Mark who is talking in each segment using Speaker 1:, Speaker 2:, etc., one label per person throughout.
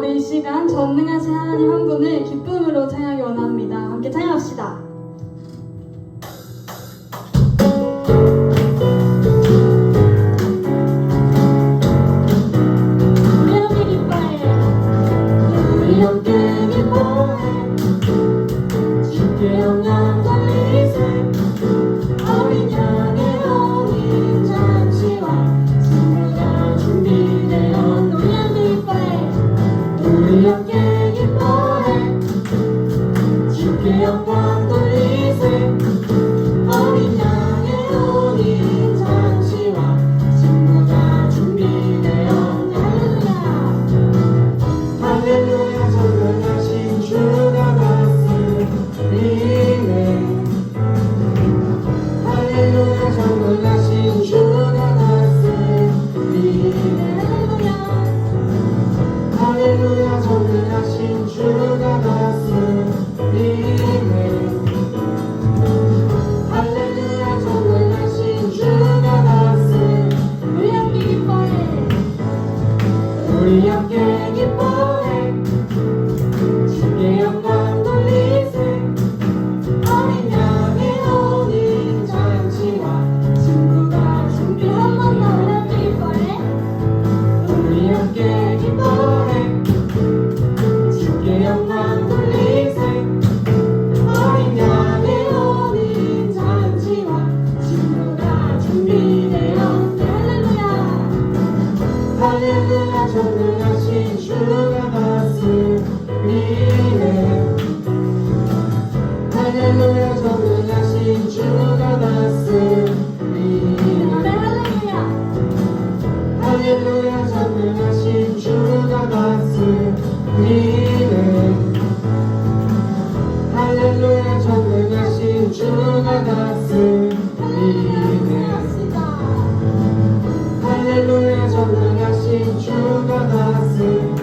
Speaker 1: 우리 이 시간 전능하신 하나님 한 분을 기쁨으로 찬양하기 원합니다. 함께 찬양합시다. 우리 함께 기뻐해 주께 영광 돌리세 어린 양의 어린 잔치와 친구가 준비되어 우리 함께 기뻐해 주께 영광 돌리세 어린 양의 어린 잔치와 친구가 준비되어 할렐루야 전능하신 주가 다스리네 할렐루야 전능하신 주가 다스리네 할렐루야 전능하신 주가 다스리네 할렐루야 전능하신 주가 다스리네 우리 함께 기뻐해 주께 영광 돌리세 어린 양의 어린 잔치와 친구가 준비 한 번 더 우리 함께 기뻐해 주께 영광 돌리세 어린 양의 어린 잔치와 친구가 준비되었네 할렐루야 전능하신 주가 다스리네 할렐루야 전능하신 주가 다스리네 할렐루야 전능하신 주가 다스리네 할렐루야 전능하신 주가 다스리네 할렐루야 전능하신 주가 다스리네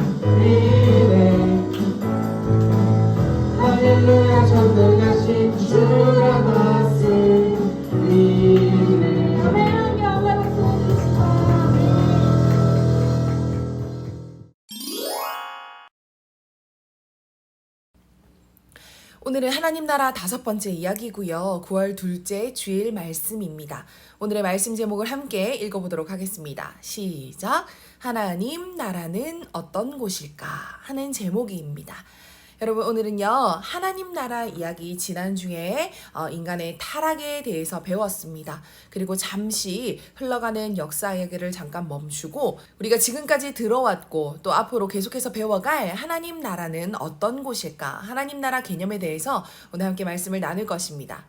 Speaker 1: 할렐루야 전능하신 주가 다스리네 아멘. 영광 박수 주시고
Speaker 2: 오늘은 하나님 나라 5번째 이야기고요. 9월 둘째 주일 말씀입니다. 오늘의 말씀 제목을 함께 읽어보도록 하겠습니다. 시작! 하나님 나라는 어떤 곳일까? 하는 제목입니다. 여러분 오늘은요 하나님 나라 이야기 지난주에 인간의 타락에 대해서 배웠습니다. 그리고 잠시 흘러가는 역사 이야기를 잠깐 멈추고 우리가 지금까지 들어왔고 또 앞으로 계속해서 배워갈 하나님 나라는 어떤 곳일까? 하나님 나라 개념에 대해서 오늘 함께 말씀을 나눌 것입니다.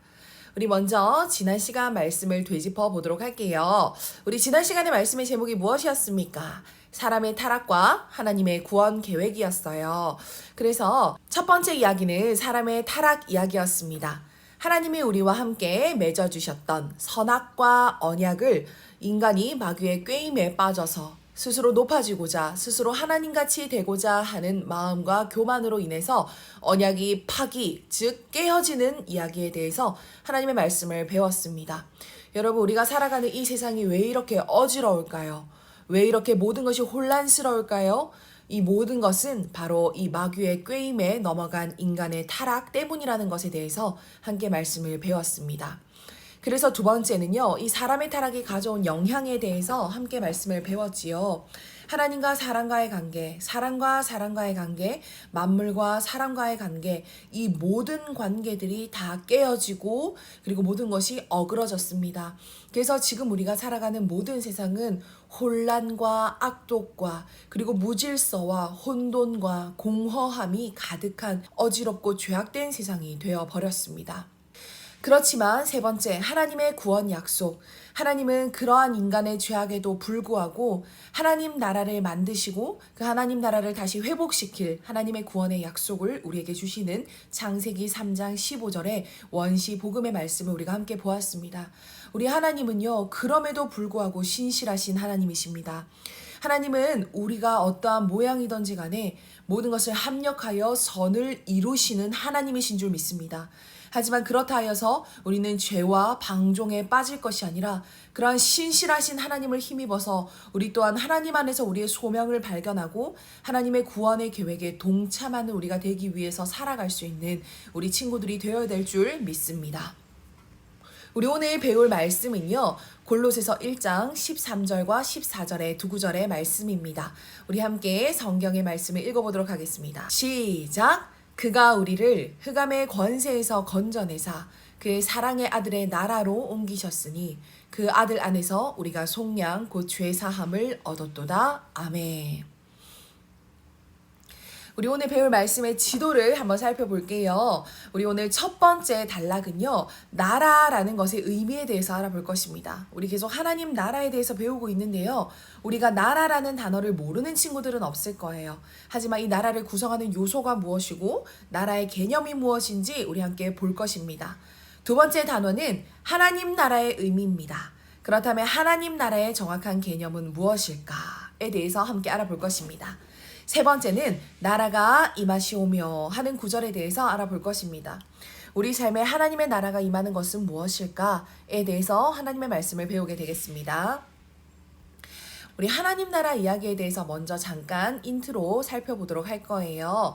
Speaker 2: 우리 먼저 지난 시간 말씀을 되짚어 보도록 할게요. 우리 지난 시간의 말씀의 제목이 무엇이었습니까? 사람의 타락과 하나님의 구원 계획이었어요. 그래서 첫 번째 이야기는 사람의 타락 이야기였습니다. 하나님이 우리와 함께 맺어주셨던 선악과 언약을 인간이 마귀의 꾀임에 빠져서 스스로 높아지고자 스스로 하나님같이 되고자 하는 마음과 교만으로 인해서 언약이 파기, 즉 깨어지는 이야기에 대해서 하나님의 말씀을 배웠습니다. 여러분 우리가 살아가는 이 세상이 왜 이렇게 어지러울까요? 왜 이렇게 모든 것이 혼란스러울까요? 이 모든 것은 바로 이 마귀의 꾀임에 넘어간 인간의 타락 때문이라는 것에 대해서 함께 말씀을 배웠습니다. 그래서 두 번째는요, 이 사람의 타락이 가져온 영향에 대해서 함께 말씀을 배웠지요. 하나님과 사람과의 관계, 사람과 사람과의 관계, 만물과 사람과의 관계, 이 모든 관계들이 다 깨어지고 그리고 모든 것이 어그러졌습니다. 그래서 지금 우리가 살아가는 모든 세상은 혼란과 악독과 그리고 무질서와 혼돈과 공허함이 가득한 어지럽고 죄악된 세상이 되어버렸습니다. 그렇지만 세 번째, 하나님의 구원 약속. 하나님은 그러한 인간의 죄악에도 불구하고 하나님 나라를 만드시고 그 하나님 나라를 다시 회복시킬 하나님의 구원의 약속을 우리에게 주시는 창세기 3장 15절의 원시 복음의 말씀을 우리가 함께 보았습니다. 우리 하나님은요, 그럼에도 불구하고 신실하신 하나님이십니다. 하나님은 우리가 어떠한 모양이든지 간에 모든 것을 합력하여 선을 이루시는 하나님이신 줄 믿습니다. 하지만 그렇다 하여서 우리는 죄와 방종에 빠질 것이 아니라 그러한 신실하신 하나님을 힘입어서 우리 또한 하나님 안에서 우리의 소명을 발견하고 하나님의 구원의 계획에 동참하는 우리가 되기 위해서 살아갈 수 있는 우리 친구들이 되어야 될 줄 믿습니다. 우리 오늘 배울 말씀은요. 골로새서 1장 13절과 14절의 두 구절의 말씀입니다. 우리 함께 성경의 말씀을 읽어보도록 하겠습니다. 시작! 그가 우리를 흑암의 권세에서 건져내사 그의 사랑의 아들의 나라로 옮기셨으니 그 아들 안에서 우리가 속량 곧 죄사함을 얻었도다. 아멘. 우리 오늘 배울 말씀의 지도를 한번 살펴볼게요. 우리 오늘 첫 번째 단락은요. 나라라는 것의 의미에 대해서 알아볼 것입니다. 우리 계속 하나님 나라에 대해서 배우고 있는데요. 우리가 나라라는 단어를 모르는 친구들은 없을 거예요. 하지만 이 나라를 구성하는 요소가 무엇이고 나라의 개념이 무엇인지 우리 함께 볼 것입니다. 두 번째 단어는 하나님 나라의 의미입니다. 그렇다면 하나님 나라의 정확한 개념은 무엇일까에 대해서 함께 알아볼 것입니다. 세 번째는 나라가 임하시오며 하는 구절에 대해서 알아볼 것입니다. 우리 삶에 하나님의 나라가 임하는 것은 무엇일까에 대해서 하나님의 말씀을 배우게 되겠습니다. 우리 하나님 나라 이야기에 대해서 먼저 잠깐 인트로 살펴보도록 할 거예요.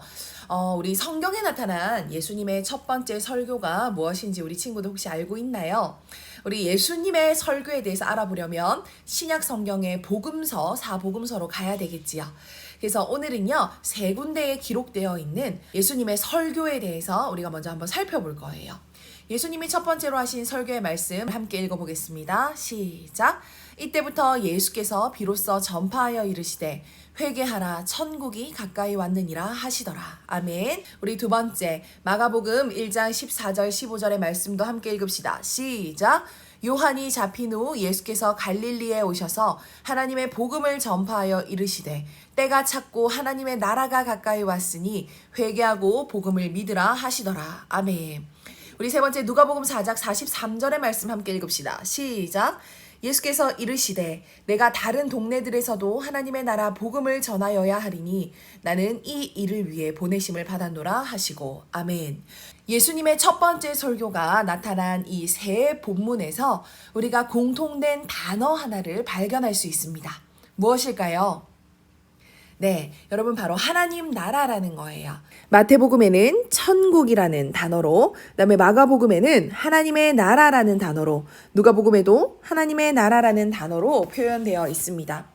Speaker 2: 우리 성경에 나타난 예수님의 첫 번째 설교가 무엇인지 우리 친구들 혹시 알고 있나요? 우리 예수님의 설교에 대해서 알아보려면 신약 성경의 복음서, 사복음서로 가야 되겠지요. 그래서 오늘은요, 세 군데에 기록되어 있는 예수님의 설교에 대해서 우리가 먼저 한번 살펴볼 거예요. 예수님이 첫 번째로 하신 설교의 말씀 함께 읽어보겠습니다. 시작! 이때부터 예수께서 비로소 전파하여 이르시되 회개하라 천국이 가까이 왔느니라 하시더라. 아멘. 우리 두 번째 마가복음 1장 14절 15절의 말씀도 함께 읽읍시다. 시작! 요한이 잡힌 후 예수께서 갈릴리에 오셔서 하나님의 복음을 전파하여 이르시되 때가 찼고 하나님의 나라가 가까이 왔으니 회개하고 복음을 믿으라 하시더라. 아멘. 우리 세 번째 누가복음 4장 43절의 말씀 함께 읽읍시다. 시작! 예수께서 이르시되 내가 다른 동네들에서도 하나님의 나라 복음을 전하여야 하리니 나는 이 일을 위해 보내심을 받았노라 하시고. 아멘. 예수님의 첫 번째 설교가 나타난 이 세 본문에서 우리가 공통된 단어 하나를 발견할 수 있습니다. 무엇일까요? 네, 여러분 바로 하나님 나라라는 거예요. 마태복음에는 천국이라는 단어로, 그다음에 마가복음에는 하나님의 나라라는 단어로, 누가복음에도 하나님의 나라라는 단어로 표현되어 있습니다.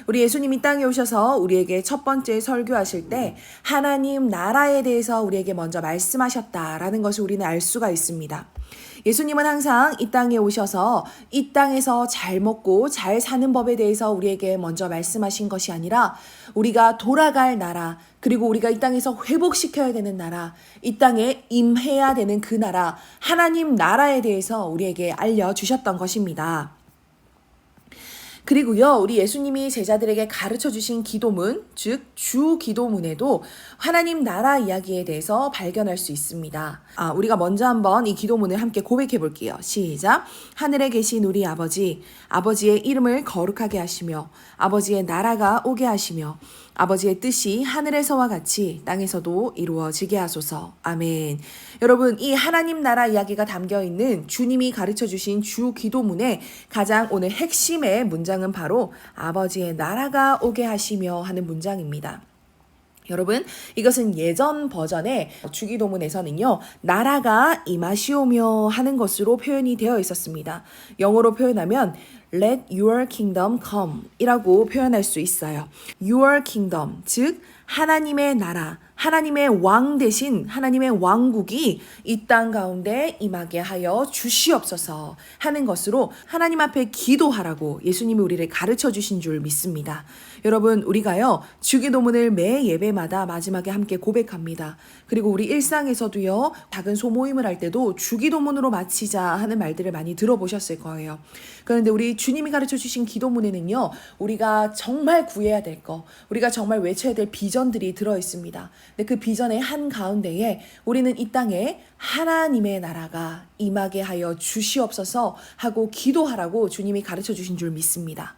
Speaker 2: 우리 예수님이 땅에 오셔서 우리에게 첫 번째 설교하실 때 하나님 나라에 대해서 우리에게 먼저 말씀하셨다라는 것을 우리는 알 수가 있습니다. 예수님은 항상 이 땅에 오셔서 이 땅에서 잘 먹고 잘 사는 법에 대해서 우리에게 먼저 말씀하신 것이 아니라 우리가 돌아갈 나라, 그리고 우리가 이 땅에서 회복시켜야 되는 나라, 이 땅에 임해야 되는 그 나라, 하나님 나라에 대해서 우리에게 알려주셨던 것입니다. 그리고요, 우리 예수님이 제자들에게 가르쳐 주신 기도문, 즉 주 기도문에도 하나님 나라 이야기에 대해서 발견할 수 있습니다. 우리가 먼저 한번 이 기도문을 함께 고백해 볼게요. 시작! 하늘에 계신 우리 아버지, 아버지의 이름을 거룩하게 하시며 아버지의 나라가 오게 하시며 아버지의 뜻이 하늘에서와 같이 땅에서도 이루어지게 하소서. 아멘. 여러분, 이 하나님 나라 이야기가 담겨있는 주님이 가르쳐주신 주 기도문의 가장 오늘 핵심의 문장은 바로 아버지의 나라가 오게 하시며 하는 문장입니다. 여러분, 이것은 예전 버전의 주기도문에서는요, 나라가 임하시오며 하는 것으로 표현이 되어 있었습니다. 영어로 표현하면 Let your kingdom come 이라고 표현할 수 있어요. Your kingdom, 즉 하나님의 나라, 하나님의 왕 대신 하나님의 왕국이 이 땅 가운데 임하게 하여 주시옵소서 하는 것으로 하나님 앞에 기도하라고 예수님이 우리를 가르쳐 주신 줄 믿습니다. 여러분, 우리가요, 주기도문을 매 예배마다 마지막에 함께 고백합니다. 그리고 우리 일상에서도요, 작은 소모임을 할 때도 주기도문으로 마치자 하는 말들을 많이 들어보셨을 거예요. 그런데 우리 주님이 가르쳐 주신 기도문에는요, 우리가 정말 구해야 될 거, 우리가 정말 외쳐야 될 비전들이 들어 있습니다. 근데 그 비전의 한 가운데에 우리는 이 땅에 하나님의 나라가 임하게 하여 주시옵소서 하고 기도하라고 주님이 가르쳐 주신 줄 믿습니다.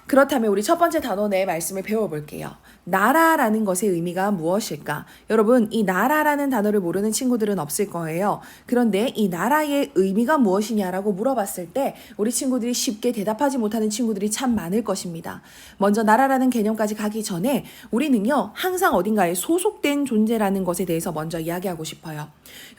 Speaker 2: 그렇다면 우리 첫 번째 단원의 말씀을 배워볼게요. 나라라는 것의 의미가 무엇일까? 여러분, 이 나라라는 단어를 모르는 친구들은 없을 거예요. 그런데 이 나라의 의미가 무엇이냐라고 물어봤을 때 우리 친구들이 쉽게 대답하지 못하는 친구들이 참 많을 것입니다. 먼저 나라라는 개념까지 가기 전에 우리는요, 항상 어딘가에 소속된 존재라는 것에 대해서 먼저 이야기하고 싶어요.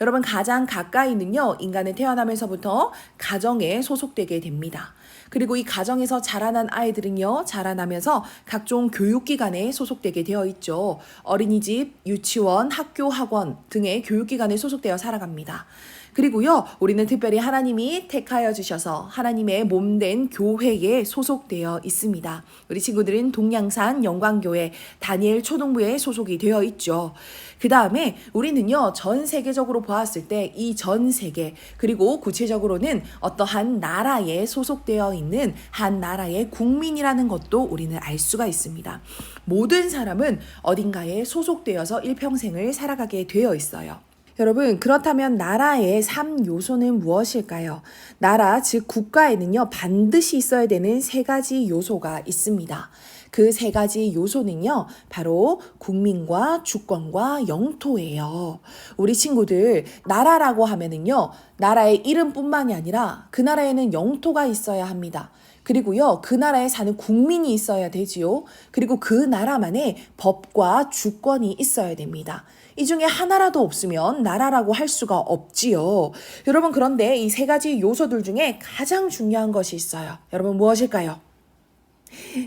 Speaker 2: 여러분, 가장 가까이는요, 인간은 태어나면서부터 가정에 소속되게 됩니다. 그리고 이 가정에서 자라난 아이들은요, 자라나면서 각종 교육기관에 소속되게 되어 있죠. 어린이집, 유치원, 학교, 학원 등의 교육기관에 소속되어 살아갑니다. 그리고요, 우리는 특별히 하나님이 택하여 주셔서 하나님의 몸된 교회에 소속되어 있습니다. 우리 친구들은 동양산 영광교회 다니엘 초등부에 소속이 되어 있죠. 그 다음에 우리는요, 전 세계적으로 보았을 때 이 전 세계, 그리고 구체적으로는 어떠한 나라에 소속되어 있는 한 나라의 국민이라는 것도 우리는 알 수가 있습니다. 모든 사람은 어딘가에 소속되어서 일평생을 살아가게 되어 있어요. 여러분, 그렇다면 나라의 3요소는 무엇일까요? 나라, 즉 국가에는요, 반드시 있어야 되는 3가지 요소가 있습니다. 그 3가지 요소는요, 바로 국민과 주권과 영토예요. 우리 친구들, 나라라고 하면은요, 나라의 이름뿐만이 아니라 그 나라에는 영토가 있어야 합니다. 그리고요, 그 나라에 사는 국민이 있어야 되지요. 그리고 그 나라만의 법과 주권이 있어야 됩니다. 이 중에 하나라도 없으면 나라라고 할 수가 없지요. 여러분, 그런데 이 3가지 요소들 중에 가장 중요한 것이 있어요. 여러분, 무엇일까요?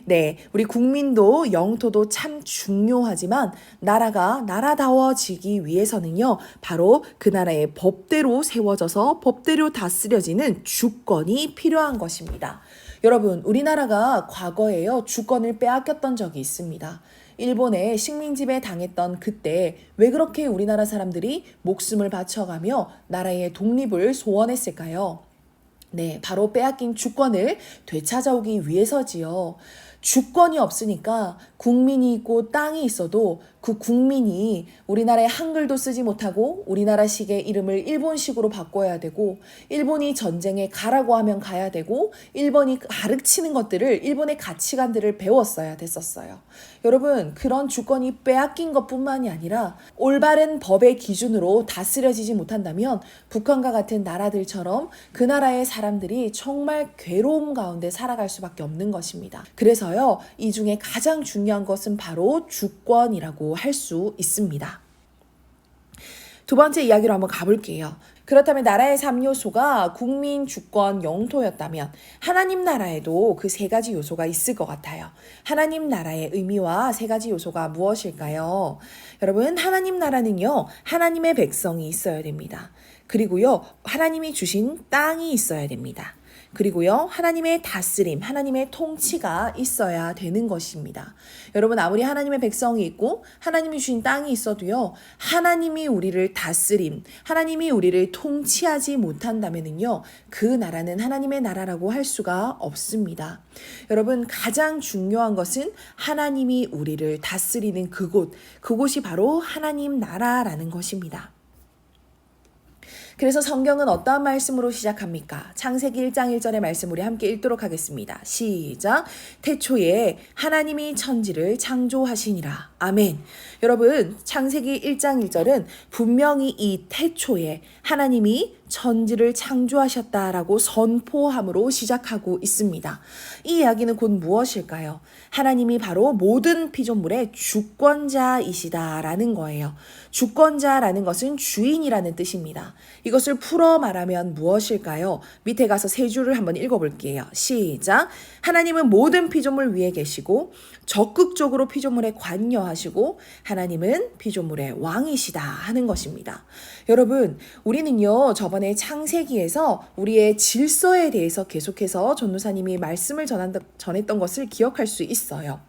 Speaker 2: 네, 우리 국민도 영토도 참 중요하지만 나라가 나라다워지기 위해서는요, 바로 그 나라의 법대로 세워져서 법대로 다스려지는 주권이 필요한 것입니다. 여러분, 우리나라가 과거에요, 주권을 빼앗겼던 적이 있습니다. 일본의 식민지배 당했던 그때 왜 그렇게 우리나라 사람들이 목숨을 바쳐가며 나라의 독립을 소원했을까요? 네, 바로 빼앗긴 주권을 되찾아오기 위해서지요. 주권이 없으니까 국민이 있고 땅이 있어도 그 국민이 우리나라의 한글도 쓰지 못하고 우리나라식의 이름을 일본식으로 바꿔야 되고, 일본이 전쟁에 가라고 하면 가야 되고, 일본이 가르치는 것들을, 일본의 가치관들을 배웠어야 됐었어요. 여러분, 그런 주권이 빼앗긴 것뿐만이 아니라 올바른 법의 기준으로 다스려지지 못한다면 북한과 같은 나라들처럼 그 나라의 사람들이 정말 괴로움 가운데 살아갈 수밖에 없는 것입니다. 그래서요, 이 중에 가장 중요한 것은 바로 주권이라고 할 수 있습니다. 두 번째 이야기로 한번 가볼게요. 그렇다면 나라의 3요소가 국민, 주권, 영토였다면 하나님 나라에도 그 3가지 요소가 있을 것 같아요. 하나님 나라의 의미와 3가지 요소가 무엇일까요? 여러분, 하나님 나라는요, 하나님의 백성이 있어야 됩니다. 그리고요, 하나님이 주신 땅이 있어야 됩니다. 그리고요, 하나님의 다스림, 하나님의 통치가 있어야 되는 것입니다. 여러분, 아무리 하나님의 백성이 있고 하나님이 주신 땅이 있어도요, 하나님이 우리를 다스림, 하나님이 우리를 통치하지 못한다면은요, 그 나라는 하나님의 나라라고 할 수가 없습니다. 여러분, 가장 중요한 것은 하나님이 우리를 다스리는 그곳이 바로 하나님 나라라는 것입니다. 그래서 성경은 어떠한 말씀으로 시작합니까? 창세기 1장 1절의 말씀 우리 함께 읽도록 하겠습니다. 시작! 태초에 하나님이 천지를 창조하시니라. 아멘. 여러분, 창세기 1장 1절은 분명히 이 태초에 하나님이 천지를 창조하셨다라고 선포함으로 시작하고 있습니다. 이 이야기는 곧 무엇일까요? 하나님이 바로 모든 피조물의 주권자이시다라는 거예요. 주권자라는 것은 주인이라는 뜻입니다. 이것을 풀어 말하면 무엇일까요? 밑에 가서 3줄을 한번 읽어볼게요. 시작! 하나님은 모든 피조물 위에 계시고 적극적으로 피조물에 관여하시고 하나님은 피조물의 왕이시다 하는 것입니다. 여러분, 우리는요, 저번에 창세기에서 우리의 질서에 대해서 계속해서 전도사님이 말씀을 전했던 것을 기억할 수 있어요.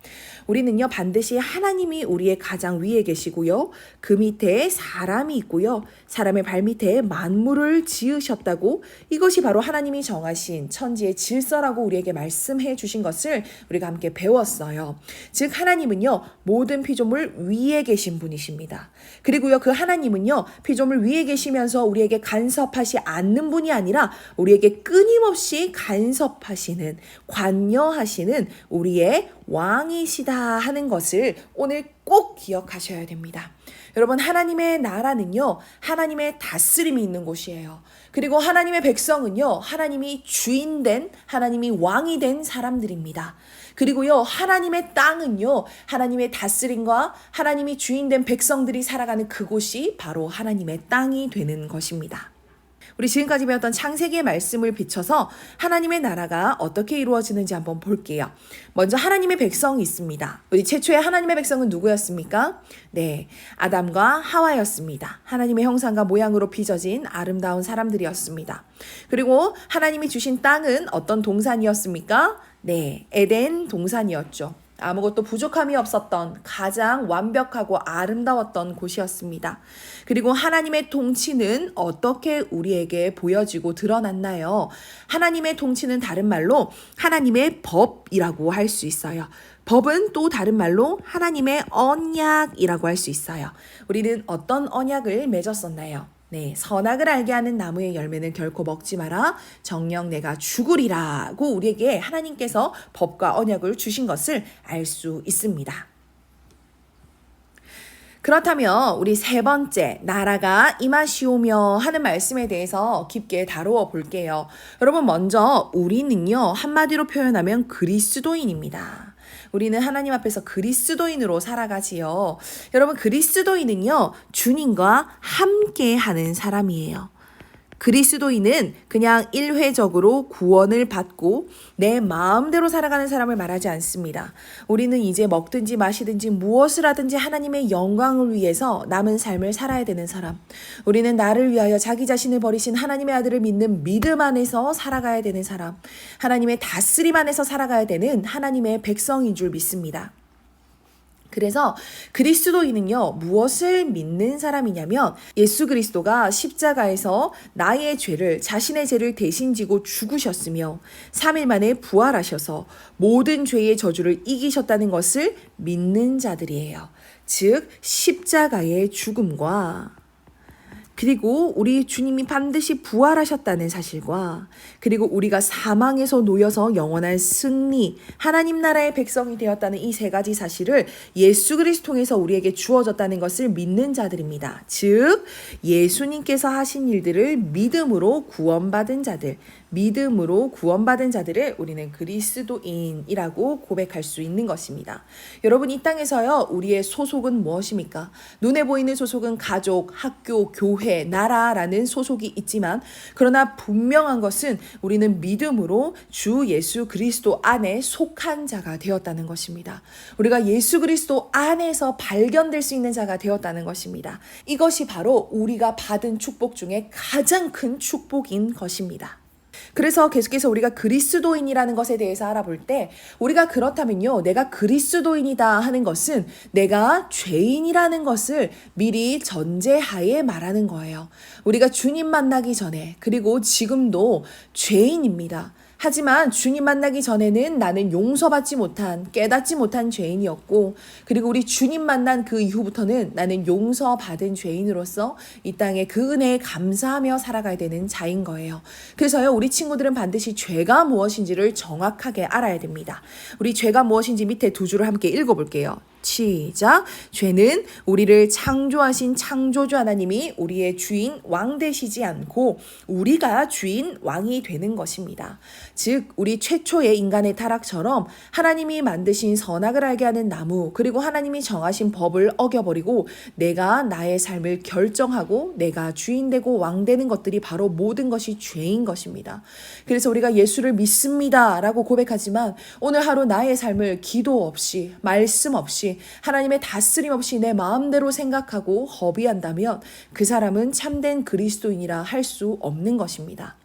Speaker 2: 우리는요, 반드시 하나님이 우리의 가장 위에 계시고요, 그 밑에 사람이 있고요, 사람의 발 밑에 만물을 지으셨다고, 이것이 바로 하나님이 정하신 천지의 질서라고 우리에게 말씀해 주신 것을 우리가 함께 배웠어요. 즉, 하나님은요, 모든 피조물 위에 계신 분이십니다. 그리고요, 그 하나님은요, 피조물 위에 계시면서 우리에게 간섭하고 간섭하지 않는 분이 아니라 우리에게 끊임없이 간섭하시는, 관여하시는 우리의 왕이시다 하는 것을 오늘 꼭 기억하셔야 됩니다. 여러분, 하나님의 나라는요, 하나님의 다스림이 있는 곳이에요. 그리고 하나님의 백성은요, 하나님이 주인 된, 하나님이 왕이 된 사람들입니다. 그리고요, 하나님의 땅은요, 하나님의 다스림과 하나님이 주인 된 백성들이 살아가는 그곳이 바로 하나님의 땅이 되는 것입니다. 우리 지금까지 배웠던 창세기의 말씀을 비춰서 하나님의 나라가 어떻게 이루어지는지 한번 볼게요. 먼저 하나님의 백성이 있습니다. 우리 최초의 하나님의 백성은 누구였습니까? 네, 아담과 하와였습니다. 하나님의 형상과 모양으로 빚어진 아름다운 사람들이었습니다. 그리고 하나님이 주신 땅은 어떤 동산이었습니까? 네, 에덴 동산이었죠. 아무것도 부족함이 없었던 가장 완벽하고 아름다웠던 곳이었습니다. 그리고 하나님의 통치는 어떻게 우리에게 보여지고 드러났나요? 하나님의 통치는 다른 말로 하나님의 법이라고 할 수 있어요. 법은 또 다른 말로 하나님의 언약이라고 할 수 있어요. 우리는 어떤 언약을 맺었었나요? 네, 선악을 알게 하는 나무의 열매는 결코 먹지 마라. 정녕 내가 죽으리라고 우리에게 하나님께서 법과 언약을 주신 것을 알 수 있습니다. 그렇다면 우리 세 번째, 나라가 임하시오며 하는 말씀에 대해서 깊게 다루어 볼게요. 여러분, 먼저 우리는요, 한마디로 표현하면 그리스도인입니다. 우리는 하나님 앞에서 그리스도인으로 살아가지요. 여러분, 그리스도인은요, 주님과 함께 하는 사람이에요. 그리스도인은 그냥 일회적으로 구원을 받고 내 마음대로 살아가는 사람을 말하지 않습니다. 우리는 이제 먹든지 마시든지 무엇을 하든지 하나님의 영광을 위해서 남은 삶을 살아야 되는 사람. 우리는 나를 위하여 자기 자신을 버리신 하나님의 아들을 믿는 믿음 안에서 살아가야 되는 사람. 하나님의 다스림 안에서 살아가야 되는 하나님의 백성인 줄 믿습니다. 그래서 그리스도인은요, 무엇을 믿는 사람이냐면 예수 그리스도가 십자가에서 나의 죄를, 자신의 죄를 대신 지고 죽으셨으며 3일 만에 부활하셔서 모든 죄의 저주를 이기셨다는 것을 믿는 자들이에요. 즉 십자가의 죽음과 그리고 우리 주님이 반드시 부활하셨다는 사실과 그리고 우리가 사망에서 놓여서 영원한 승리, 하나님 나라의 백성이 되었다는 이 세 가지 사실을 예수 그리스도 통해서 우리에게 주어졌다는 것을 믿는 자들입니다. 즉 예수님께서 하신 일들을 믿음으로 구원받은 자들, 믿음으로 구원받은 자들을 우리는 그리스도인이라고 고백할 수 있는 것입니다. 여러분, 이 땅에서요, 우리의 소속은 무엇입니까? 눈에 보이는 소속은 가족, 학교, 교회, 나라라는 소속이 있지만 그러나 분명한 것은 우리는 믿음으로 주 예수 그리스도 안에 속한 자가 되었다는 것입니다. 우리가 예수 그리스도 안에서 발견될 수 있는 자가 되었다는 것입니다. 이것이 바로 우리가 받은 축복 중에 가장 큰 축복인 것입니다. 그래서 계속해서 우리가 그리스도인이라는 것에 대해서 알아볼 때 우리가 그렇다면요, 내가 그리스도인이다 하는 것은 내가 죄인이라는 것을 미리 전제하에 말하는 거예요. 우리가 주님 만나기 전에 그리고 지금도 죄인입니다. 하지만 주님 만나기 전에는 나는 용서받지 못한, 깨닫지 못한 죄인이었고, 그리고 우리 주님 만난 그 이후부터는 나는 용서받은 죄인으로서 이 땅에 그 은혜에 감사하며 살아가야 되는 자인 거예요. 그래서요, 우리 친구들은 반드시 죄가 무엇인지를 정확하게 알아야 됩니다. 우리 죄가 무엇인지 밑에 두 줄을 함께 읽어볼게요. 시작. 죄는 우리를 창조하신 창조주 하나님이 우리의 주인 왕 되시지 않고 우리가 주인 왕이 되는 것입니다. 즉 우리 최초의 인간의 타락처럼 하나님이 만드신 선악을 알게 하는 나무, 그리고 하나님이 정하신 법을 어겨버리고 내가 나의 삶을 결정하고 내가 주인 되고 왕 되는 것들이 바로 모든 것이 죄인 것입니다. 그래서 우리가 예수를 믿습니다 라고 고백하지만 오늘 하루 나의 삶을 기도 없이, 말씀 없이, 하나님의 다스림 없이 내 마음대로 생각하고 허비한다면 그 사람은 참된 그리스도인이라 할 수 없는 것입니다.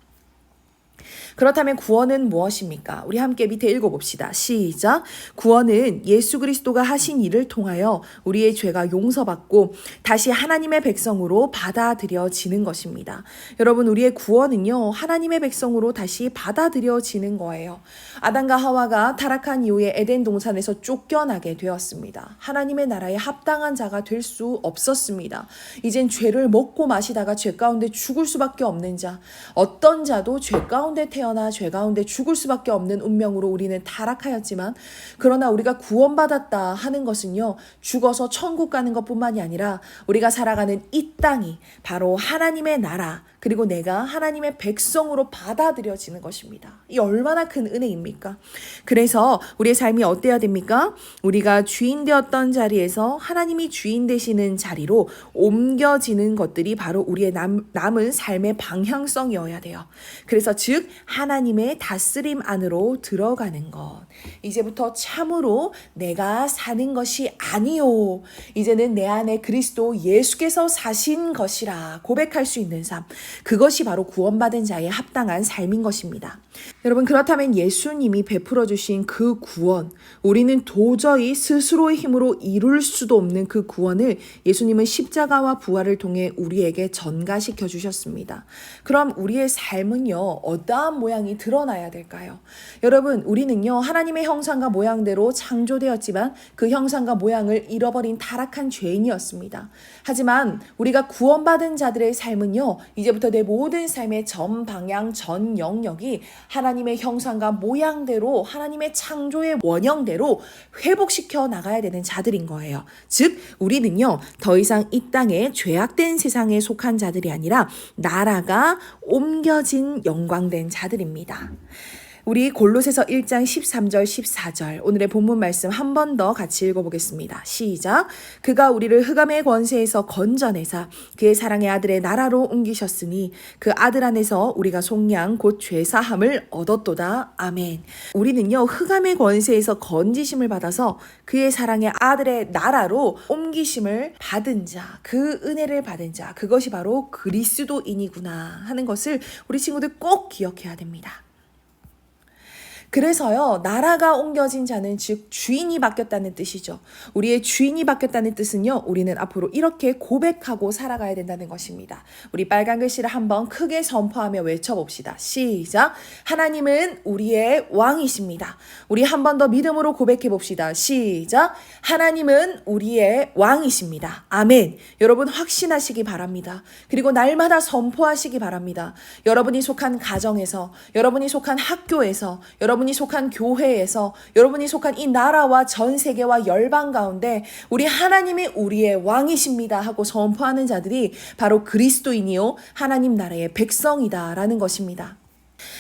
Speaker 2: 그렇다면 구원은 무엇입니까? 우리 함께 밑에 읽어봅시다. 시작. 구원은 예수 그리스도가 하신 일을 통하여 우리의 죄가 용서받고 다시 하나님의 백성으로 받아들여지는 것입니다. 여러분, 우리의 구원은요, 하나님의 백성으로 다시 받아들여지는 거예요. 아담과 하와가 타락한 이후에 에덴 동산에서 쫓겨나게 되었습니다. 하나님의 나라에 합당한 자가 될 수 없었습니다. 이젠 죄를 먹고 마시다가 죄 가운데 죽을 수밖에 없는 자, 어떤 자도 죄 가운데 태어나 죄 가운데 죽을 수밖에 없는 운명으로 우리는 타락하였지만, 그러나 우리가 구원받았다 하는 것은요, 죽어서 천국 가는 것뿐만이 아니라 우리가 살아가는 이 땅이 바로 하나님의 나라, 그리고 내가 하나님의 백성으로 받아들여지는 것입니다. 이 얼마나 큰 은혜입니까? 그래서 우리의 삶이 어때야 됩니까? 우리가 주인 되었던 자리에서 하나님이 주인 되시는 자리로 옮겨지는 것들이 바로 우리의 남은 삶의 방향성이어야 돼요. 그래서 즉 하나님의 다스림 안으로 들어가는 것. 이제부터 참으로 내가 사는 것이 아니요, 이제는 내 안에 그리스도 예수께서 사신 것이라 고백할 수 있는 삶, 그것이 바로 구원받은 자의 합당한 삶인 것입니다. 여러분, 그렇다면 예수님이 베풀어 주신 그 구원, 우리는 도저히 스스로의 힘으로 이룰 수도 없는 그 구원을 예수님은 십자가와 부활을 통해 우리에게 전가시켜 주셨습니다. 그럼 우리의 삶은요, 어떠한 모양이 드러나야 될까요? 여러분, 우리는요, 하나님의 형상과 모양대로 창조되었지만 그 형상과 모양을 잃어버린 타락한 죄인이었습니다. 하지만 우리가 구원받은 자들의 삶은요, 이제부터 내 모든 삶의 전 방향, 전 영역이 하나님의 형상과 모양대로, 하나님의 창조의 원형대로 회복시켜 나가야 되는 자들인 거예요. 즉 우리는요, 더 이상 이 땅에 죄악된 세상에 속한 자들이 아니라 나라가 옮겨진 영광된 자들입니다. 우리 골로새서 1장 13절 14절 오늘의 본문 말씀 한 번 더 같이 읽어보겠습니다. 시작. 그가 우리를 흑암의 권세에서 건져내사 그의 사랑의 아들의 나라로 옮기셨으니 그 아들 안에서 우리가 속량 곧 죄사함을 얻었도다. 아멘. 우리는요, 흑암의 권세에서 건지심을 받아서 그의 사랑의 아들의 나라로 옮기심을 받은 자, 그 은혜를 받은 자, 그것이 바로 그리스도인이구나 하는 것을 우리 친구들 꼭 기억해야 됩니다. 그래서요, 나라가 옮겨진 자는 즉 주인이 바뀌었다는 뜻이죠. 우리의 주인이 바뀌었다는 뜻은요, 우리는 앞으로 이렇게 고백하고 살아가야 된다는 것입니다. 우리 빨간 글씨를 한번 크게 선포하며 외쳐봅시다. 시작. 하나님은 우리의 왕이십니다. 우리 한 번 더 믿음으로 고백해봅시다. 시작. 하나님은 우리의 왕이십니다. 아멘. 여러분 확신하시기 바랍니다. 그리고 날마다 선포하시기 바랍니다. 여러분이 속한 가정에서, 여러분이 속한 학교에서, 여러분이 속한 교회에서, 여러분이 속한 이 나라와 전 세계와 열방 가운데 우리 하나님이 우리의 왕이십니다 하고 선포하는 자들이 바로 그리스도인이요 하나님 나라의 백성이다라는 것입니다.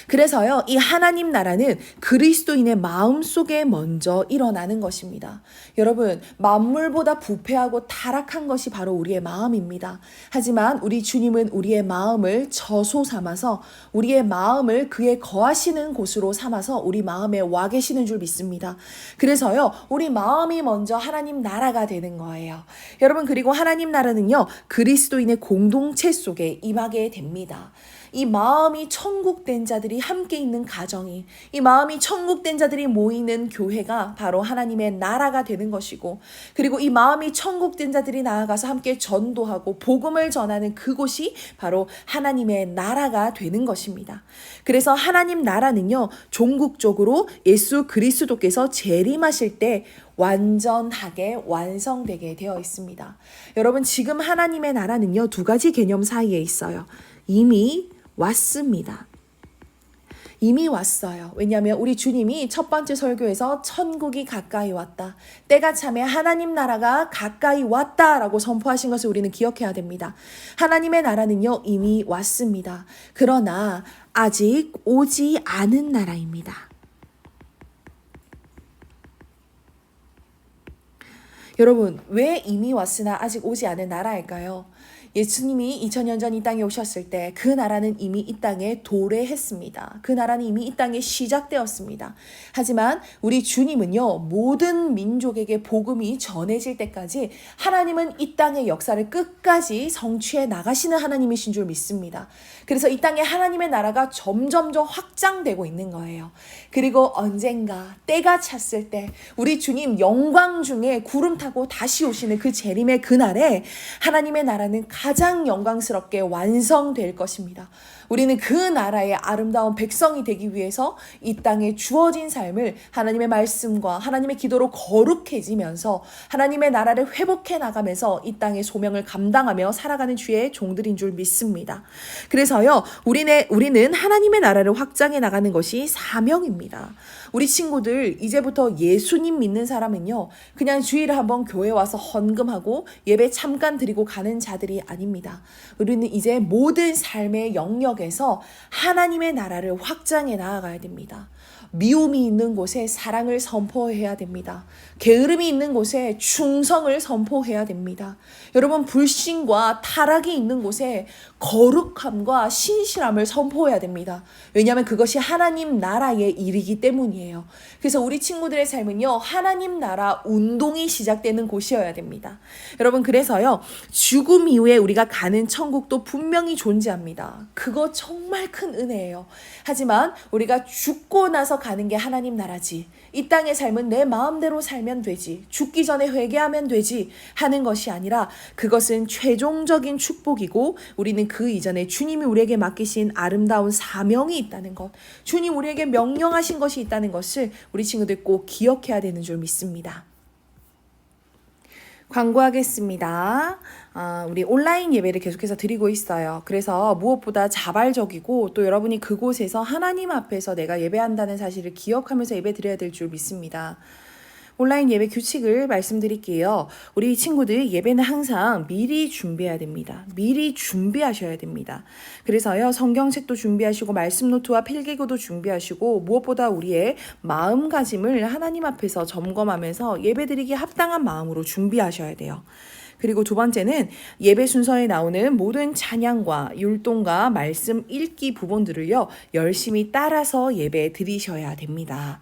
Speaker 2: 그래서요, 이 하나님 나라는 그리스도인의 마음속에 먼저 일어나는 것입니다. 여러분, 만물보다 부패하고 타락한 것이 바로 우리의 마음입니다. 하지만 우리 주님은 우리의 마음을 처소 삼아서, 우리의 마음을 그의 거하시는 곳으로 삼아서 우리 마음에 와 계시는 줄 믿습니다. 그래서요, 우리 마음이 먼저 하나님 나라가 되는 거예요. 여러분, 그리고 하나님 나라는요, 그리스도인의 공동체 속에 임하게 됩니다. 이 마음이 천국된 자들이 함께 있는 가정이, 이 마음이 천국된 자들이 모이는 교회가 바로 하나님의 나라가 되는 것이고, 그리고 이 마음이 천국된 자들이 나아가서 함께 전도하고 복음을 전하는 그곳이 바로 하나님의 나라가 되는 것입니다. 그래서 하나님 나라는요, 종국적으로 예수 그리스도께서 재림하실 때 완전하게 완성되게 되어 있습니다. 여러분, 지금 하나님의 나라는요, 두 가지 개념 사이에 있어요. 이미 왔습니다. 이미 왔어요. 왜냐하면 우리 주님이 첫 번째 설교에서 천국이 가까이 왔다, 때가 차면 하나님 나라가 가까이 왔다라고 선포하신 것을 우리는 기억해야 됩니다. 하나님의 나라는요, 이미 왔습니다. 그러나 아직 오지 않은 나라입니다. 여러분, 왜 이미 왔으나 아직 오지 않은 나라일까요? 예수님이 2000년 전 이 땅에 오셨을 때 그 나라는 이미 이 땅에 도래했습니다. 그 나라는 이미 이 땅에 시작되었습니다. 하지만 우리 주님은요, 모든 민족에게 복음이 전해질 때까지 하나님은 이 땅의 역사를 끝까지 성취해 나가시는 하나님이신 줄 믿습니다. 그래서 이 땅에 하나님의 나라가 점점점 확장되고 있는 거예요. 그리고 언젠가 때가 찼을 때 우리 주님 영광 중에 구름 타고 다시 오시는 그 재림의 그날에 하나님의 나라는 가장 영광스럽게 완성될 것입니다. 우리는 그 나라의 아름다운 백성이 되기 위해서 이 땅에 주어진 삶을 하나님의 말씀과 하나님의 기도로 거룩해지면서 하나님의 나라를 회복해 나가면서 이 땅의 소명을 감당하며 살아가는 주의 종들인 줄 믿습니다. 그래서요, 우리는 하나님의 나라를 확장해 나가는 것이 사명입니다. 우리 친구들, 이제부터 예수님 믿는 사람은요, 그냥 주일에 한번 교회 와서 헌금하고 예배 잠깐 드리고 가는 자들이 아닙니다. 우리는 이제 모든 삶의 영역에서 하나님의 나라를 확장해 나아가야 됩니다. 미움이 있는 곳에 사랑을 선포해야 됩니다. 게으름이 있는 곳에 충성을 선포해야 됩니다. 여러분, 불신과 타락이 있는 곳에 거룩함과 신실함을 선포해야 됩니다. 왜냐하면 그것이 하나님 나라의 일이기 때문이에요. 그래서 우리 친구들의 삶은요, 하나님 나라 운동이 시작되는 곳이어야 됩니다. 여러분, 그래서요, 죽음 이후에 우리가 가는 천국도 분명히 존재합니다. 그거 정말 큰 은혜예요. 하지만 우리가 죽고 나서 가는 게 하나님 나라지, 이 땅의 삶은 내 마음대로 살면 되지, 죽기 전에 회개하면 되지 하는 것이 아니라 그것은 최종적인 축복이고, 우리는 그 이전에 주님이 우리에게 맡기신 아름다운 사명이 있다는 것, 주님 우리에게 명령하신 것이 있다는 것을 우리 친구들 꼭 기억해야 되는 줄 믿습니다. 광고하겠습니다. 우리 온라인 예배를 계속해서 드리고 있어요. 그래서 무엇보다 자발적이고 또 여러분이 그곳에서 하나님 앞에서 내가 예배한다는 사실을 기억하면서 예배 드려야 될 줄 믿습니다. 온라인 예배 규칙을 말씀드릴게요. 우리 친구들 예배는 항상 미리 준비해야 됩니다. 미리 준비하셔야 됩니다. 그래서요, 성경책도 준비하시고 말씀 노트와 필기구도 준비하시고 무엇보다 우리의 마음가짐을 하나님 앞에서 점검하면서 예배드리기에 합당한 마음으로 준비하셔야 돼요. 그리고 두 번째는 예배 순서에 나오는 모든 찬양과 율동과 말씀 읽기 부분들을요, 열심히 따라서 예배 드리셔야 됩니다.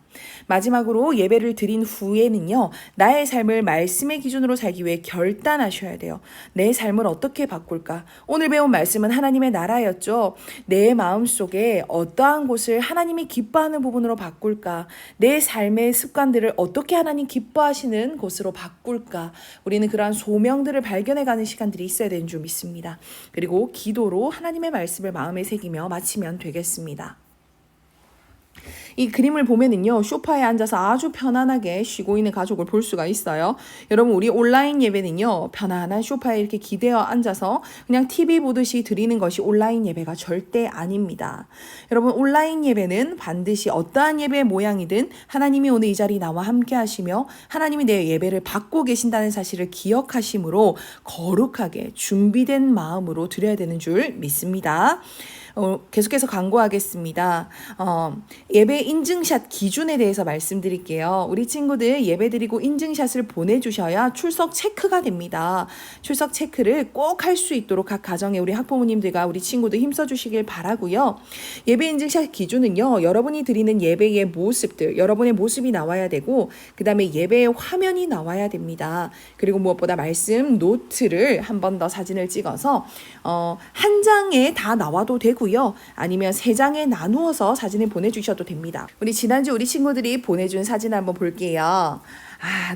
Speaker 2: 마지막으로 예배를 드린 후에는요, 나의 삶을 말씀의 기준으로 살기 위해 결단하셔야 돼요. 내 삶을 어떻게 바꿀까? 오늘 배운 말씀은 하나님의 나라였죠. 내 마음속에 어떠한 곳을 하나님이 기뻐하는 부분으로 바꿀까? 내 삶의 습관들을 어떻게 하나님 기뻐하시는 곳으로 바꿀까? 우리는 그러한 소명들을 발견해가는 시간들이 있어야 되는 줄 믿습니다. 그리고 기도로 하나님의 말씀을 마음에 새기며 마치면 되겠습니다. 이 그림을 보면은요, 소파에 앉아서 아주 편안하게 쉬고 있는 가족을 볼 수가 있어요. 여러분, 우리 온라인 예배는요, 편안한 소파에 이렇게 기대어 앉아서 그냥 TV 보듯이 드리는 것이 온라인 예배가 절대 아닙니다. 여러분, 온라인 예배는 반드시 어떠한 예배의 모양이든 하나님이 오늘 이 자리에 나와 함께 하시며 하나님이 내 예배를 받고 계신다는 사실을 기억하심으로 거룩하게 준비된 마음으로 드려야 되는 줄 믿습니다. 계속해서 광고하겠습니다. 예배 인증샷 기준에 대해서 말씀드릴게요. 우리 친구들 예배 드리고 인증샷을 보내주셔야 출석 체크가 됩니다. 출석 체크를 꼭 할 수 있도록 각 가정에 우리 학부모님들과 우리 친구들 힘써주시길 바라고요. 예배 인증샷 기준은요, 여러분이 드리는 예배의 모습들, 여러분의 모습이 나와야 되고, 그 다음에 예배의 화면이 나와야 됩니다. 그리고 무엇보다 말씀 노트를 한 번 더 사진을 찍어서 한 장에 다 나와도 되고요, 아니면 3장에 나누어서 사진을 보내주셔도 됩니다. 우리 지난주 우리 친구들이 보내준 사진 한번 볼게요.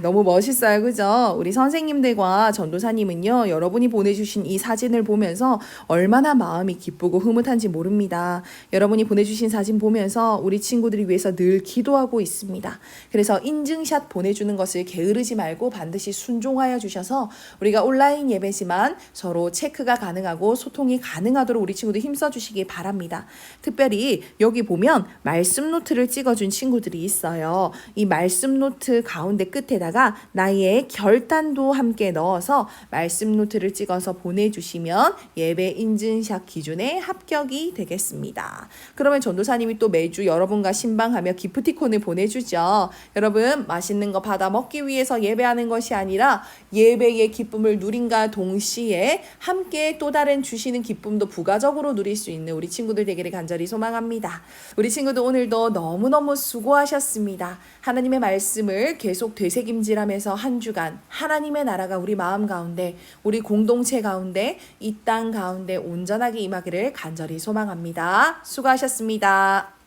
Speaker 2: 너무 멋있어요. 그죠? 우리 선생님들과 전도사님은요, 여러분이 보내주신 이 사진을 보면서 얼마나 마음이 기쁘고 흐뭇한지 모릅니다. 여러분이 보내주신 사진 보면서 우리 친구들이 위해서 늘 기도하고 있습니다. 그래서 인증샷 보내주는 것을 게으르지 말고 반드시 순종하여 주셔서 우리가 온라인 예배지만 서로 체크가 가능하고 소통이 가능하도록 우리 친구들 힘써 주시기 바랍니다. 특별히 여기 보면 말씀 노트를 찍어준 친구들이 있어요. 이 말씀 노트 가운데 끝에다가 나의 결단도 함께 넣어서 말씀 노트를 찍어서 보내주시면 예배 인증샷 기준에 합격이 되겠습니다. 그러면 전도사님이 또 매주 여러분과 신방하며 기프티콘을 보내주죠. 여러분 맛있는 거 받아 먹기 위해서 예배하는 것이 아니라 예배의 기쁨을 누린과 동시에 함께 또 다른 주시는 기쁨도 부가적으로 누릴 수 있는 우리 친구들 되기를 간절히 소망합니다. 우리 친구들 오늘도 너무너무 수고하셨습니다. 하나님의 말씀을 계속 되새김질하면서 한 주간 하나님의 나라가 우리 마음 가운데 우리 공동체 가운데 이 땅 가운데 온전하게 임하기를 간절히 소망합니다. 수고하셨습니다.